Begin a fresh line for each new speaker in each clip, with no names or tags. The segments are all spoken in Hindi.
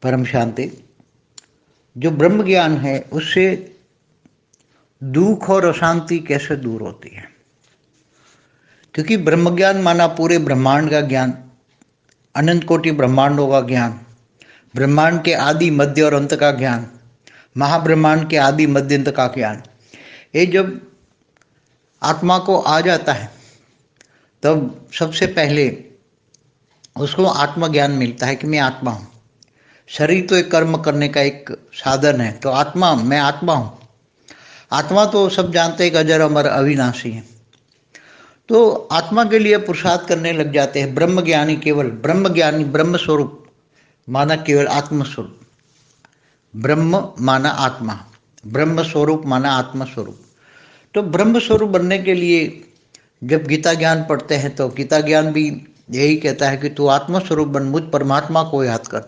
परम शांति। जो ब्रह्म ज्ञान है उससे दुख और अशांति कैसे दूर होती है? क्योंकि ब्रह्म ज्ञान माना पूरे ब्रह्मांड का ज्ञान, अनंत कोटि ब्रह्मांडों का ज्ञान, ब्रह्मांड के आदि मध्य और अंत का ज्ञान, महाब्रह्मांड के आदि मध्य अंत का ज्ञान। ये जब आत्मा को आ जाता है तब सबसे पहले उसको आत्मज्ञान मिलता है कि मैं आत्मा हूँ। शरीर तो एक कर्म करने का एक साधन है, तो आत्मा, मैं आत्मा हूँ। आत्मा तो सब जानते हैं कि अजर अमर अविनाशी है। तो आत्मा के लिए पुरुषार्थ करने लग जाते हैं। ब्रह्म ज्ञानी केवल ब्रह्म ज्ञानी, ब्रह्म स्वरूप माना केवल आत्म स्वरूप, ब्रह्म माना आत्मा, ब्रह्म स्वरूप माना आत्म स्वरूप। तो ब्रह्म स्वरूप बनने के लिए जब गीता ज्ञान पढ़ते हैं तो गीता ज्ञान भी यही कहता है कि तू आत्म स्वरूप बन, मुझ परमात्मा को याद कर,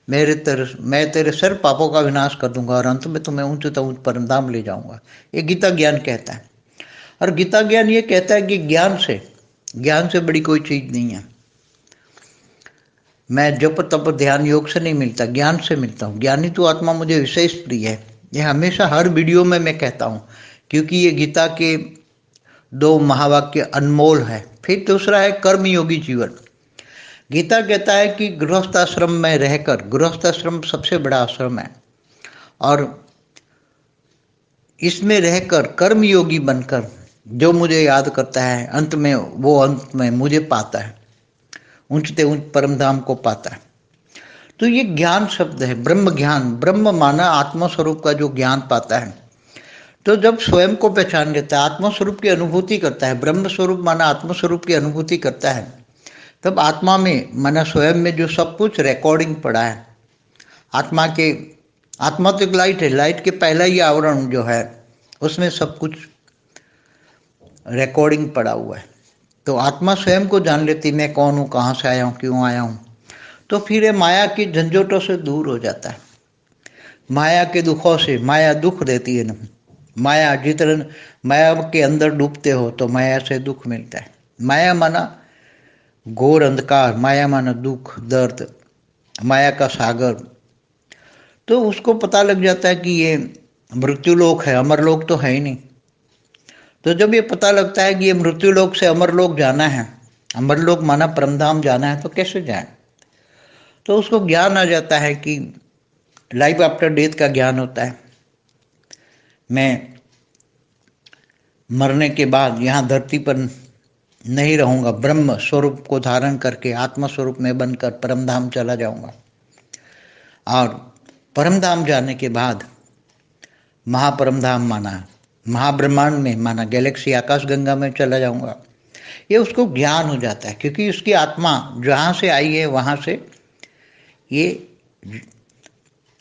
मैं तेरे सर पापों का विनाश कर दूंगा और अंत में तुम्हें ऊंच परम धाम ले जाऊंगा। ये गीता ज्ञान कहता है। और गीता ज्ञान ये कहता है कि ज्ञान से बड़ी कोई चीज नहीं है। मैं जप तप ध्यान योग से नहीं मिलता, ज्ञान से मिलता हूँ। ज्ञानी तो आत्मा मुझे विशेष प्रिय है। ये हमेशा हर वीडियो में मैं कहता हूँ, क्योंकि ये गीता के दो महावाक्य अनमोल है। फिर दूसरा है कर्मयोगी जीवन। गीता कहता है कि गृहस्थ आश्रम में रहकर, गृहस्थ आश्रम सबसे बड़ा आश्रम है, और इसमें रहकर कर्मयोगी बनकर जो मुझे याद करता है अंत में मुझे पाता है, ऊंचते ऊंच परम धाम को पाता है। तो ये ज्ञान शब्द है, ब्रह्म ज्ञान। ब्रह्म माना आत्मा स्वरूप का जो ज्ञान पाता है। तो जब स्वयं को पहचान लेता है, आत्मा स्वरूप की अनुभूति करता है, ब्रह्म स्वरूप माना आत्मा स्वरूप की अनुभूति करता है, तब आत्मा में माना स्वयं में जो सब कुछ रिकॉर्डिंग पड़ा है, आत्मा तो एक लाइट है, लाइट के पहला ही आवरण जो है उसमें सब कुछ रिकॉर्डिंग पड़ा हुआ है। तो आत्मा स्वयं को जान लेती, मैं कौन हूँ, कहाँ से आया हूँ, क्यों आया हूँ। तो फिर ये माया की झंझोटों से दूर हो जाता है। माया के दुखों से, माया दुख देती है ना, माया जितना माया के अंदर डूबते हो तो माया से दुख मिलता है। माया माना घोर अंधकार, माया माना दुख दर्द, माया का सागर। तो उसको पता लग जाता है कि ये मृत्युलोक है, अमरलोक तो है ही नहीं। तो जब ये पता लगता है कि ये मृत्युलोक से अमरलोक जाना है, अमरलोक माना परमधाम जाना है, तो कैसे जाए? तो उसको ज्ञान आ जाता है कि लाइफ आफ्टर डेथ का ज्ञान होता है। मैं मरने के बाद यहाँ धरती पर नहीं रहूँगा, ब्रह्म स्वरूप को धारण करके आत्मा स्वरूप में बनकर परमधाम चला जाऊँगा। और परमधाम जाने के बाद महापरमधाम माना महाब्रह्मांड में, माना गैलेक्सी आकाश गंगा में चला जाऊँगा। ये उसको ज्ञान हो जाता है, क्योंकि उसकी आत्मा जहाँ से आई है वहाँ से ये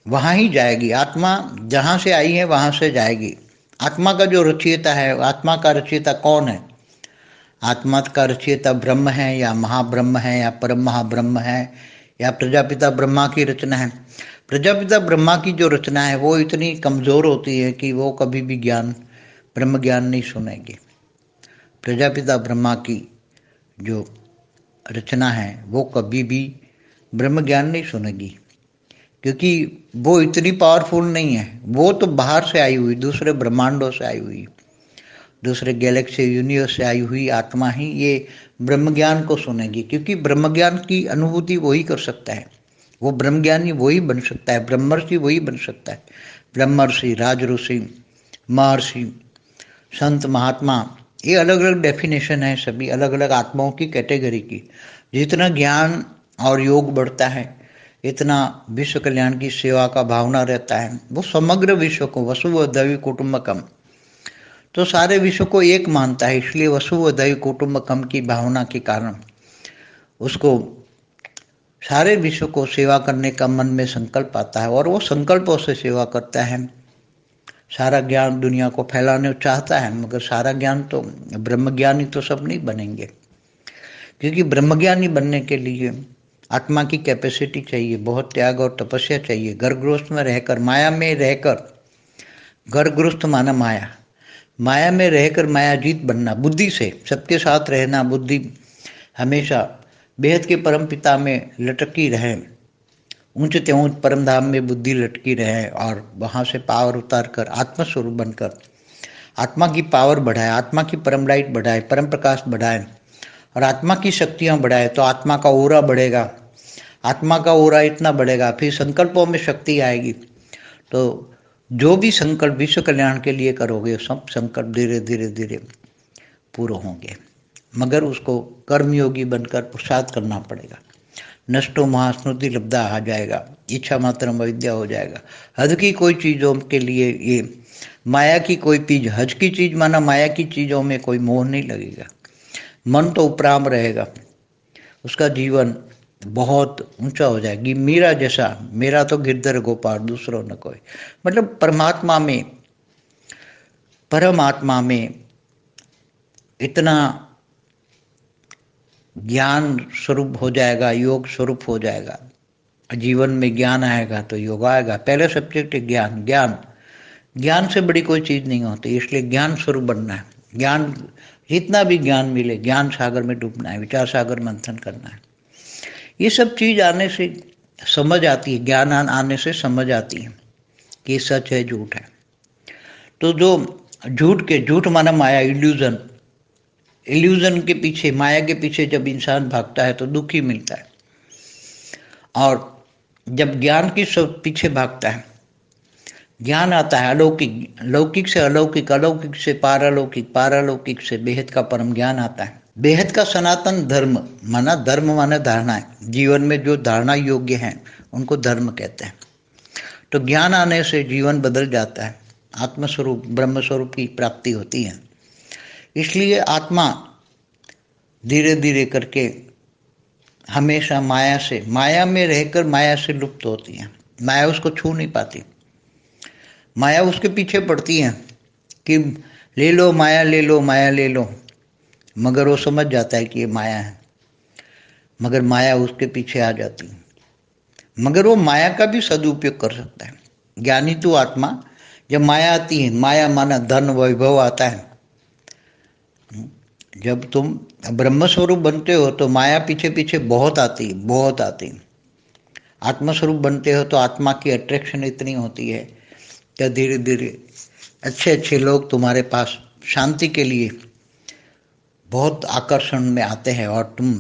वहाँ ही जाएगी। आत्मा जहाँ से आई है वहाँ से जाएगी। आत्मा का जो रचयिता है, आत्मा का रचयिता कौन है? आत्मा का रचयिता ब्रह्म है, या महाब्रह्म है, या परम महाब्रह्म है, या प्रजापिता ब्रह्मा की रचना है। प्रजापिता ब्रह्मा की जो रचना है वो इतनी कमज़ोर होती है कि वो कभी भी ब्रह्म ज्ञान नहीं सुनेगी। प्रजापिता ब्रह्मा की जो रचना है वो कभी भी ब्रह्म ज्ञान नहीं सुनेगी, क्योंकि वो इतनी पावरफुल नहीं है। वो तो बाहर से आई हुई, दूसरे ब्रह्मांडों से आई हुई, दूसरे गैलेक्सी यूनिवर्स से आई हुई आत्मा ही ये ब्रह्म ज्ञान को सुनेगी, क्योंकि ब्रह्म ज्ञान की अनुभूति वही कर सकता है। वो ब्रह्म ज्ञानी वही बन सकता है, ब्रह्मर्षि वही बन सकता है। ब्रह्मर्षि, राजऋषि, महर्षि, संत, महात्मा, ये अलग अलग डेफिनेशन है, सभी अलग अलग आत्माओं की कैटेगरी की। जितना ज्ञान और योग बढ़ता है इतना विश्व कल्याण की सेवा का भावना रहता है। वो समग्र विश्व को वसुधैव कुटुंबकम, तो सारे विश्व को एक मानता है, इसलिए वसुधैव कुटुंबकम की भावना के कारण उसको सारे विश्व को सेवा करने का मन में संकल्प आता है, और वो संकल्पों से सेवा करता है। सारा ज्ञान दुनिया को फैलाने चाहता है, मगर सारा ज्ञान तो ब्रह्मज्ञानी तो सब नहीं बनेंगे, क्योंकि ब्रह्मज्ञानी बनने के लिए आत्मा की कैपेसिटी चाहिए, बहुत त्याग और तपस्या चाहिए। गर्भगृहस्थ में रहकर, माया में रहकर, गर्भगृहस्थ माना माया, माया में रहकर मायाजीत बनना, बुद्धि से सबके साथ रहना, बुद्धि हमेशा बेहद के परम पिता में लटकी रहे, ऊंचते ऊंच परम धाम में बुद्धि लटकी रहे और वहां से पावर उतार कर आत्मस्वरूप बनकर आत्मा की पावर बढ़ाए, आत्मा की परम लाइट बढ़ाए, परम प्रकाश बढ़ाए और आत्मा की शक्तियां बढ़ाए, तो आत्मा का ओरा बढ़ेगा। आत्मा का ओरा इतना बढ़ेगा, फिर संकल्पों में शक्ति आएगी। तो जो भी संकल्प विश्व कल्याण के लिए करोगे, सब संकल्प धीरे धीरे धीरे पूरे होंगे, मगर उसको कर्मयोगी बनकर पुरुषार्थ करना पड़ेगा। नष्टो महास्मृति लब्धा आ जाएगा, इच्छा मात्र अविद्या हो जाएगा। हद की कोई चीज़ों के लिए ये माया की कोई चीज, हज की चीज माना माया की चीज़ों में कोई मोह नहीं लगेगा। मन तो उपराम रहेगा, उसका जीवन बहुत ऊंचा हो जाएगी। मीरा जैसा, मेरा तो गिरधर गोपाल दूसरों न कोई, मतलब परमात्मा में इतना ज्ञान स्वरूप हो जाएगा, योग स्वरूप हो जाएगा। जीवन में ज्ञान आएगा तो योग आएगा। पहले सब्जेक्ट है ज्ञान। ज्ञान से बड़ी कोई चीज नहीं होती, इसलिए ज्ञान स्वरूप बनना है। ज्ञान, जितना भी ज्ञान मिले, ज्ञान सागर में डूबना है, विचार सागर मंथन करना है। ये सब चीज आने से समझ आती है, ज्ञान आने से समझ आती है कि सच है झूठ है। तो जो झूठ माना माया, इल्यूजन के पीछे, माया के पीछे जब इंसान भागता है तो दुख ही मिलता है। और जब ज्ञान की सब पीछे भागता है, ज्ञान आता है अलौकिक, लौकिक से अलौकिक, अलौकिक से पारलौकिक, पारलौकिक से बेहद का परम ज्ञान आता है। बेहद का सनातन धर्म माना धारणा है। जीवन में जो धारणा योग्य है उनको धर्म कहते हैं। तो ज्ञान आने से जीवन बदल जाता है, आत्मस्वरूप ब्रह्म स्वरूप की प्राप्ति होती है। इसलिए आत्मा धीरे धीरे करके हमेशा माया में रहकर माया से लुप्त होती है। माया उसको छू नहीं पाती, माया उसके पीछे पड़ती है कि ले लो माया, ले लो माया, ले लो, मगर वो समझ जाता है कि ये माया है, मगर माया उसके पीछे आ जाती है। मगर वो माया का भी सदुपयोग कर सकता है। ज्ञानी तो आत्मा, जब माया आती है, माया माना धन वैभव आता है, जब तुम ब्रह्म स्वरूप बनते हो तो माया पीछे पीछे बहुत आती है। आत्मस्वरूप बनते हो तो आत्मा की अट्रैक्शन इतनी होती है कि धीरे धीरे अच्छे अच्छे लोग तुम्हारे पास शांति के लिए बहुत आकर्षण में आते हैं और तुम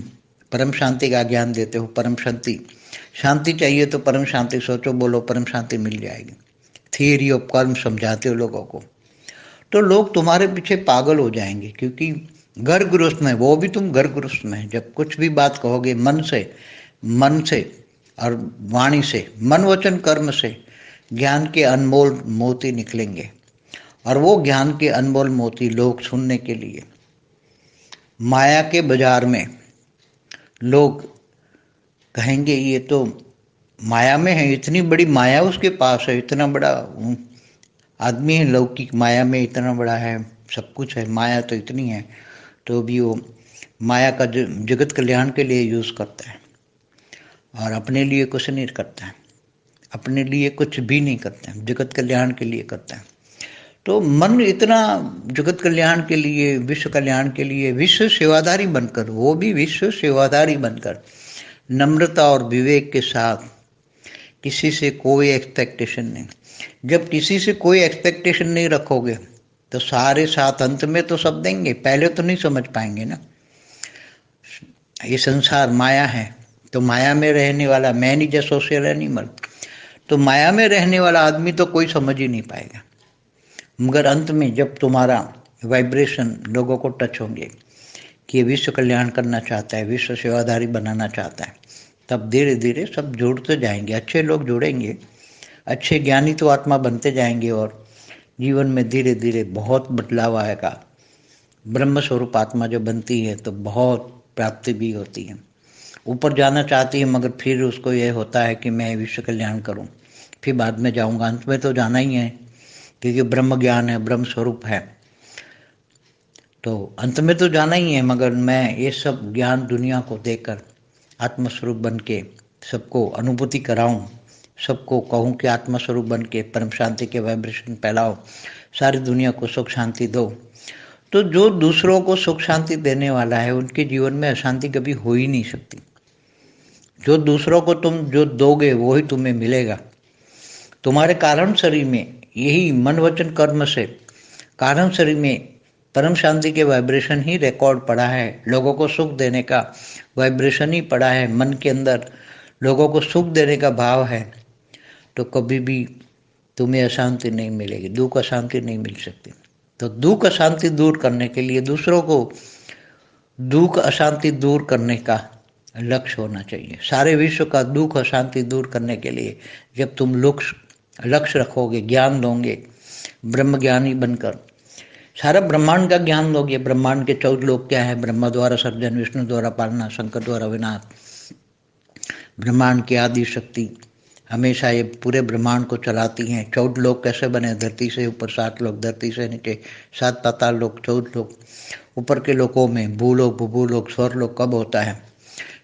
परम शांति का ज्ञान देते हो। परम शांति चाहिए तो परम शांति सोचो, बोलो, परम शांति मिल जाएगी। थियरी ऑफ कर्म समझाते हो लोगों को, तो लोग तुम्हारे पीछे पागल हो जाएंगे, क्योंकि घर गृहस्थ में, वो भी तुम घर गृहस्थ में जब कुछ भी बात कहोगे मन से और वाणी से, मन वचन कर्म से ज्ञान के अनमोल मोती निकलेंगे। और वो ज्ञान के अनमोल मोती लोग सुनने के लिए माया के बाजार में लोग कहेंगे ये तो माया में है, इतनी बड़ी माया उसके पास है, इतना बड़ा आदमी है, लौकिक माया में इतना बड़ा है, सब कुछ है, माया तो इतनी है, तो भी वो माया का जगत कल्याण के लिए यूज़ करता है और अपने लिए कुछ नहीं करता है, अपने लिए कुछ भी नहीं करता है, जगत कल्याण के लिए करता है। तो मन इतना जगत कल्याण के लिए, विश्व कल्याण के लिए, विश्व सेवाधारी बनकर, वो भी विश्व सेवाधारी बनकर, नम्रता और विवेक के साथ, किसी से कोई एक्सपेक्टेशन नहीं। जब किसी से कोई एक्सपेक्टेशन नहीं रखोगे तो सारे साथ अंत में तो सब देंगे, पहले तो नहीं समझ पाएंगे ना। ये संसार माया है, तो माया में रहने वाला, man is a social animal, तो माया में रहने वाला आदमी तो कोई समझ ही नहीं पाएगा। मगर अंत में जब तुम्हारा वाइब्रेशन लोगों को टच होंगे कि ये विश्व कल्याण करना चाहता है, विश्व सेवाधारी बनाना चाहता है, तब धीरे धीरे सब जुड़ते जाएंगे, अच्छे लोग जुड़ेंगे, अच्छे ज्ञानी तो आत्मा बनते जाएंगे और जीवन में धीरे धीरे बहुत बदलाव आएगा। ब्रह्म स्वरूप आत्मा जो बनती है तो बहुत प्राप्ति भी होती है, ऊपर जाना चाहती है, मगर फिर उसको यह होता है कि मैं विश्व कल्याण करूं, फिर बाद में जाऊंगा, अंत में तो जाना ही है, क्योंकि ब्रह्म ज्ञान है, ब्रह्म स्वरूप है, तो अंत में तो जाना ही है। मगर मैं ये सब ज्ञान दुनिया को देकर आत्मस्वरूप बन के सबको अनुभूति कराऊं, सबको कहूं कि आत्मस्वरूप बन के परम शांति के वाइब्रेशन फैलाओ, सारी दुनिया को सुख शांति दो। तो जो दूसरों को सुख शांति देने वाला है, उनके जीवन में अशांति कभी हो ही नहीं सकती। जो दूसरों को तुम जो दोगे वही तुम्हें मिलेगा। तुम्हारे कारण शरीर में यही मन वचन कर्म से कारण शरीर में परम शांति के वाइब्रेशन ही रिकॉर्ड पड़ा है। लोगों को सुख देने का वाइब्रेशन ही पड़ा है। मन के अंदर लोगों को सुख देने का भाव है तो कभी भी तुम्हें अशांति नहीं मिलेगी, दुख अशांति नहीं मिल सकती। तो दुख अशांति दूर करने के लिए दूसरों को दुख अशांति दूर करने का लक्ष्य होना चाहिए। सारे विश्व का दुख अशांति दूर करने के लिए जब तुम लक्ष्य रखोगे, ज्ञान दोगे, ब्रह्म ज्ञानी बनकर सारा ब्रह्मांड का ज्ञान दोगे। ब्रह्मांड के 14 लोक क्या है? ब्रह्मा द्वारा सर्जन, विष्णु द्वारा पालना, शंकर द्वारा विनाश। ब्रह्मांड की आदि शक्ति हमेशा ये पूरे ब्रह्मांड को चलाती हैं। 14 लोक कैसे बने? धरती से ऊपर 7 लोक, धरती से नीचे 7 पाताल लोक, 14 लोक। ऊपर के लोकों में भूलोक, भूभूलोक, स्वर्लोक कब होता है?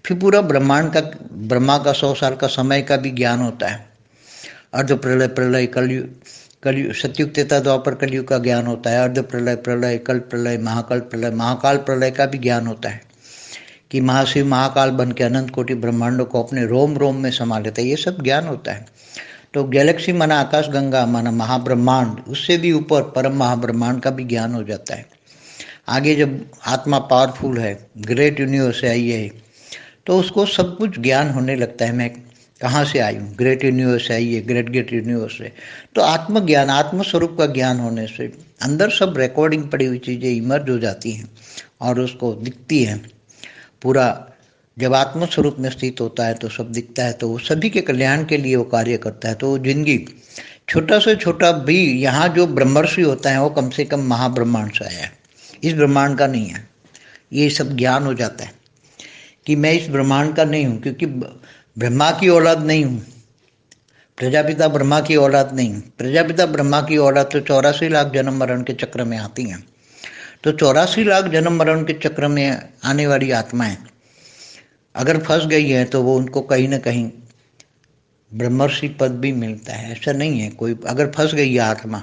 फिर पूरा ब्रह्मांड का, ब्रह्मा का 100 साल का समय का भी ज्ञान होता है। अर्ध प्रलय, प्रलय, कलयुग, सतयुग, त्रेता, द्वापर, कलयुग का ज्ञान होता है। अर्ध प्रलय, प्रलय, कल्प प्रलय, महाकाल प्रलय, महाकाल प्रलय का भी ज्ञान होता है कि महाशिव महाकाल बन के अनंत कोटि ब्रह्मांडों को अपने रोम रोम में समा लेता है। ये सब ज्ञान होता है। तो गैलेक्सी माना आकाश गंगा माना महाब्रह्मांड, उससे भी ऊपर परम महाब्रह्मांड का भी ज्ञान हो जाता है। आगे जब आत्मा पावरफुल है, ग्रेट यूनिवर्स आई है, तो उसको सब कुछ ज्ञान होने लगता है। मैं कहाँ से आई हूँ? ग्रेट यूनिवर्स आई है, ग्रेट यूनिवर्स है। तो आत्मज्ञान, आत्मस्वरूप का ज्ञान होने से अंदर सब रिकॉर्डिंग पड़ी हुई चीज़ें इमर्ज हो जाती हैं और उसको दिखती हैं पूरा। जब आत्मस्वरूप में स्थित होता है तो सब दिखता है, तो वो सभी के कल्याण के लिए वो कार्य करता है। तो जिंदगी छोटा से छोटा भी, यहाँ जो ब्रह्मर्षि होता है वो कम से कम महाब्रह्मांड से आया है, इस ब्रह्मांड का नहीं है। ये सब ज्ञान हो जाता है कि मैं इस ब्रह्मांड का नहीं हूँ, क्योंकि ब्रह्मा की औलाद नहीं हूँ, प्रजापिता ब्रह्मा की औलाद नहीं हूँ। प्रजापिता ब्रह्मा की औलाद तो 84 लाख जन्म मरण के चक्र में आती हैं। तो 84 लाख जन्म मरण के चक्र में आने वाली आत्माएं अगर फंस गई है तो वो उनको कहीं ना कहीं ब्रह्मर्षि पद भी मिलता है। ऐसा नहीं है कोई, अगर फंस गई है आत्मा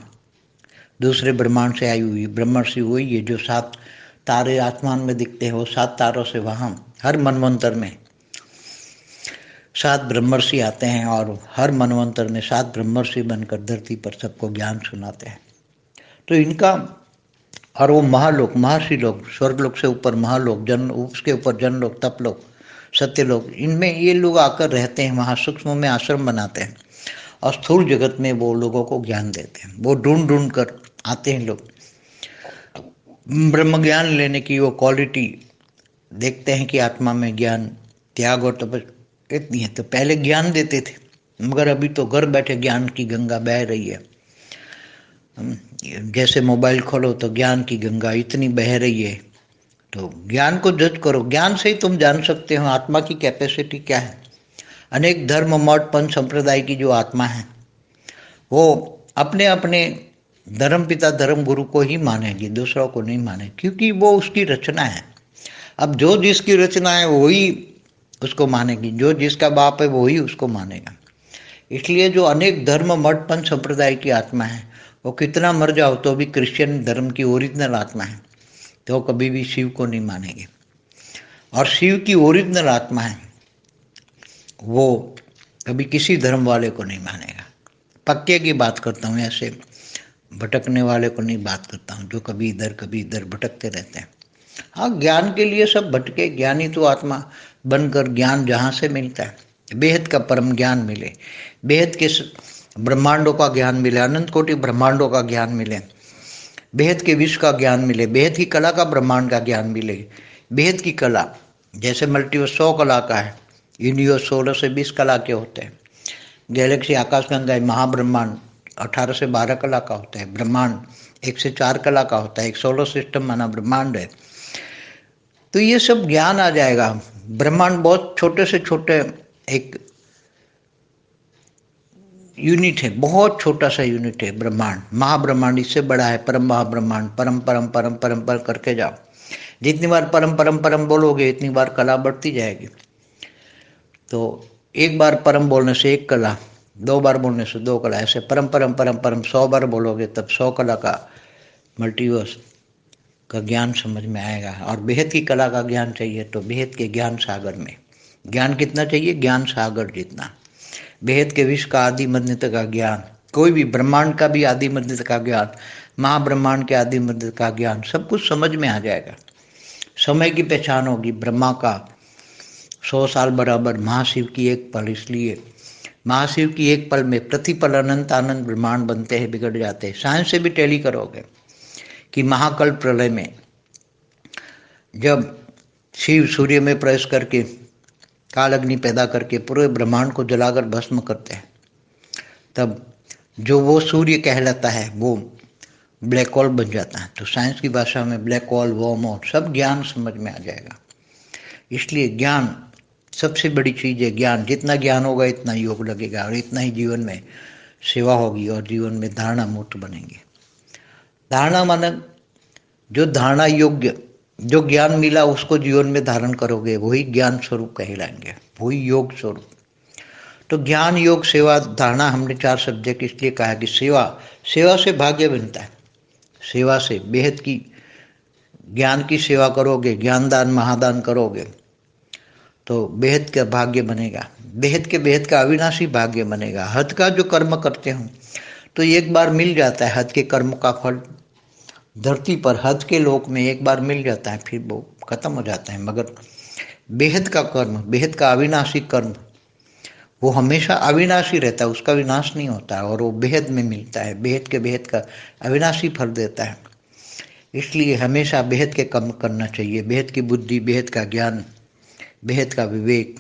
दूसरे ब्रह्मांड से आई हुई, ब्रह्मर्षि वही है जो 7 तारे आसमान में दिखते हैं। वो 7 तारों से वहाँ हर मनवंतर में 7 ब्रह्मर्षि आते हैं और हर मनवंतर में 7 ब्रह्मर्षि बनकर धरती पर सबको ज्ञान सुनाते हैं। तो इनका, और वो महालोक, महर्षि लोग, स्वर्गलोक से ऊपर महालोक, जन, उसके ऊपर जनलोक, तपलोक, सत्यलोक, इनमें ये लोग आकर रहते हैं। वहाँ सूक्ष्म में आश्रम बनाते हैं और स्थूल जगत में वो लोगों को ज्ञान देते हैं। वो ढूंढ ढूंढ कर आते हैं लोग, ब्रह्म ज्ञान लेने की वो क्वालिटी देखते हैं कि आत्मा में ज्ञान, त्याग और तपस्या इतनी है। तो पहले ज्ञान देते थे, मगर अभी तो घर बैठे ज्ञान की गंगा बह रही है। जैसे मोबाइल खोलो तो ज्ञान की गंगा इतनी बह रही है। तो ज्ञान को जज करो, ज्ञान से ही तुम जान सकते हो आत्मा की कैपेसिटी क्या है। अनेक धर्म, मठ, पंच संप्रदाय की जो आत्मा है वो अपने अपने धर्म पिता, धर्म गुरु को ही मानेगी, दूसरों को नहीं माने, क्योंकि वो उसकी रचना है। अब जो जिसकी रचना है वही उसको मानेगी, जो जिसका बाप है वही उसको मानेगा। इसलिए जो अनेक धर्म, मठ, पंच संप्रदाय की आत्मा है वो कितना मर जाओ तो भी क्रिश्चियन धर्म की ओरिजिनल आत्मा है, तो कभी भी शिव को नहीं मानेंगे। और शिव की ओरिजिनल आत्मा है वो कभी किसी धर्म वाले को नहीं मानेगा। पक्के की बात करता हूँ, ऐसे भटकने वाले को नहीं बात करता हूँ, जो कभी इधर भटकते रहते हैं। हाँ, ज्ञान के लिए सब भटके, ज्ञानी तो आत्मा बनकर ज्ञान जहाँ से मिलता है, बेहद का परम ज्ञान मिले, बेहद के ब्रह्मांडों का ज्ञान मिले, अनंत कोटि ब्रह्मांडों का ज्ञान मिले, बेहद के विश्व का ज्ञान मिले, बेहद की कला का ब्रह्मांड का ज्ञान मिले। बेहद की कला जैसे मल्टीवर्स 100 कला का है, यूनिवर्स 16 से 20 कला के होते हैं। गैलेक्सी, आकाशगंगा, महाब्रह्मांड 18 से 12 कला का होता है। ब्रह्मांड 1 से 4 कला का होता है। एक सोलर सिस्टम माना ब्रह्मांड है। तो ये सब ज्ञान आ जाएगा। ब्रह्मांड बहुत छोटे से छोटे एक यूनिट है, बहुत छोटा सा यूनिट है ब्रह्मांड। महाब्रह्मांड इससे बड़ा है, परम महाब्रह्मांड। परम परम परम परम पर करके जाओ, जितनी बार परम परम परम बोलोगे इतनी बार कला बढ़ती जाएगी। तो एक बार परम बोलने से 1 कला, 2 बार बोलने से 2 कला, ऐसे परम परम परम परम 100 बार बोलोगे तब 100 कला का मल्टीवर्स का ज्ञान समझ में आएगा। और बेहद की कला का ज्ञान चाहिए तो बेहद के ज्ञान सागर में ज्ञान कितना चाहिए? ज्ञान सागर जितना। बेहद के विश्व का आदि मध्य का ज्ञान, कोई भी ब्रह्मांड का भी आदि मध्य का ज्ञान, महाब्रह्मांड के आदि मध्य का ज्ञान, सब कुछ समझ में आ जाएगा। समय की पहचान होगी। ब्रह्मा का 100 साल बराबर महाशिव की एक पल, इसलिए महाशिव की एक पल में प्रतिपल अनंत आनंद ब्रह्मांड बनते हैं, बिगड़ जाते हैं। साइंस से भी टैली करोगे कि महाकल्प प्रलय में जब शिव सूर्य में प्रवेश करके काल अग्नि पैदा करके पूरे ब्रह्मांड को जलाकर भस्म करते हैं, तब जो वो सूर्य कहलाता है वो ब्लैक होल बन जाता है। तो साइंस की भाषा में ब्लैक होल, वर्म होल, सब ज्ञान समझ में आ जाएगा। इसलिए ज्ञान सबसे बड़ी चीज़ है। ज्ञान, जितना ज्ञान होगा इतना योग लगेगा और इतना ही जीवन में सेवा होगी और जीवन में धारणा मुक्त बनेंगे। धारणा माने जो धारणा योग्य, जो ज्ञान मिला उसको जीवन में धारण करोगे, वही ज्ञान स्वरूप कहलाएंगे, वही योग स्वरूप। तो ज्ञान, योग, सेवा, धारणा, हमने 4 सब्जेक्ट इसलिए कहा कि सेवा से भाग्य बनता है। सेवा से बेहद की ज्ञान की सेवा करोगे, ज्ञानदान महादान करोगे तो बेहद का भाग्य बनेगा। बेहद का अविनाशी भाग्य बनेगा। हद का जो कर्म करते हो तो एक बार मिल जाता है, हद के कर्म का फल धरती पर, हद के लोक में एक बार मिल जाता है, फिर वो खत्म हो जाता है। मगर बेहद का कर्म, बेहद का अविनाशी कर्म, वो हमेशा अविनाशी रहता है, उसका विनाश नहीं होता और वो बेहद में मिलता है। बेहद का अविनाशी फल देता है। इसलिए हमेशा बेहद के कर्म करना चाहिए। बेहद की बुद्धि, बेहद का ज्ञान, बेहद का विवेक।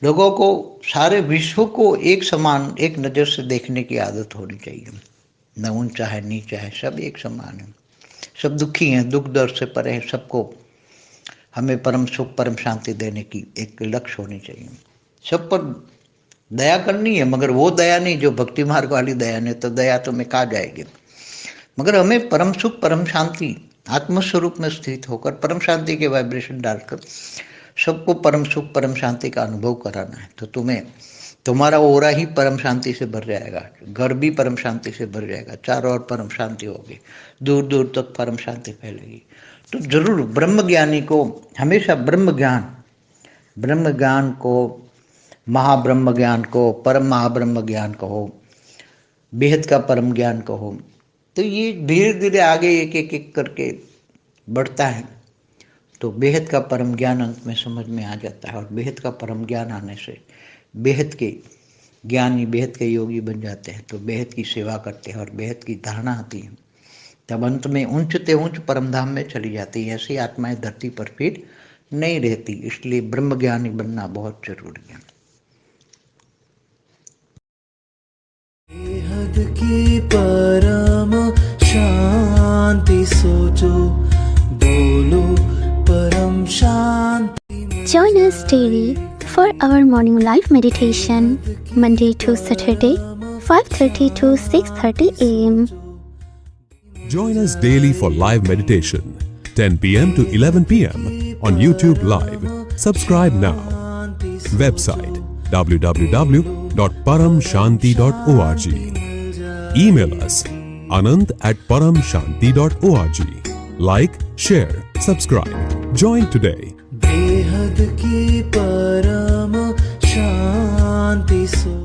लोगों को, सारे विश्व को एक समान, एक नज़र से देखने की आदत होनी चाहिए। न ऊंचा है, नीचा है, सब एक समान है। सब दुखी हैं, दुख दर्द से परे हैं। सबको हमें परम सुख, परम शांति देने की एक लक्ष्य होनी चाहिए। सब पर दया करनी है, मगर वो दया नहीं जो भक्ति मार्ग वाली दया नहीं, तो दया तो में कहा जाएगी। मगर हमें परम सुख, परम शांति, आत्मस्वरूप में स्थित होकर परम शांति के वाइब्रेशन डालकर सबको परम सुख, परम शांति का अनुभव कराना है। तो तुम्हारा ओरा ही परम शांति से भर जाएगा, घर भी परम शांति से भर जाएगा, चारों ओर परम शांति होगी, दूर दूर तक परम शांति फैलेगी। तो जरूर ब्रह्म ज्ञानी को हमेशा ब्रह्म ज्ञान को, महाब्रह्म ज्ञान को, परम महाब्रह्म ज्ञान कहो, बेहद का परम ज्ञान कहो, तो ये धीरे धीरे आगे एक करके बढ़ता है। तो बेहद का परम ज्ञान अंत में समझ में आ जाता है और बेहद का परम ज्ञान आने से बेहद के ज्ञानी, बेहद के योगी बन जाते हैं। तो बेहद की सेवा करते हैं और बेहद की धारणा आती है, तब अंत में ऊंचते ऊंच परमधाम में चली जाती है। ऐसी आत्माएं धरती पर फिर नहीं रहती। इसलिए ब्रह्म ज्ञानी बनना बहुत जरूरी है।
बेहद की परम शांति सोचो, बोलो परम शांति।
Join us daily for our morning live meditation, Monday to Saturday, 5:30 to 6:30 a.m.
Join us daily for live meditation, 10 p.m. to 11 p.m. on YouTube Live. Subscribe now. Website www.paramshanti.org. Email us anant@paramshanti.org. Like, share, subscribe. Join today.
बेहद की परम शांति सो